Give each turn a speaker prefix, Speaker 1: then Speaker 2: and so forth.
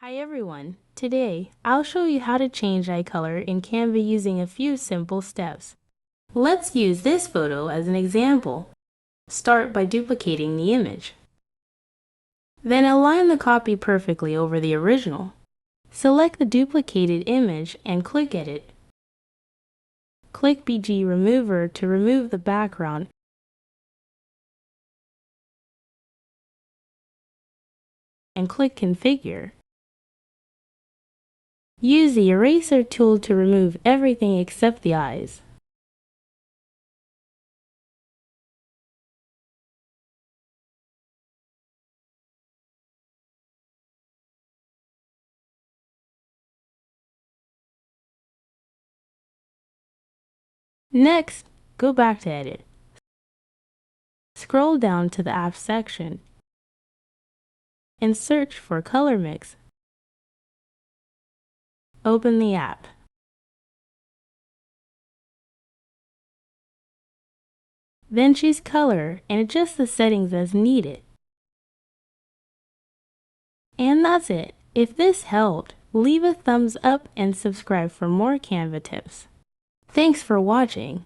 Speaker 1: Hi everyone! Today, I'll show you how to change eye color in Canva using a few simple steps. Let's use this photo as an example. Start by duplicating the image. Then align the copy perfectly over the original. Select the duplicated image and click Edit. Click BG Remover to remove the background and click Configure. Use the eraser tool to remove everything except the eyes. Next, go back to Edit. Scroll down to the Apps section and search for Color Mix. Open the app. Then choose Color and adjust the settings as needed. And that's it. If this helped, leave a thumbs up and subscribe for more Canva tips. Thanks for watching.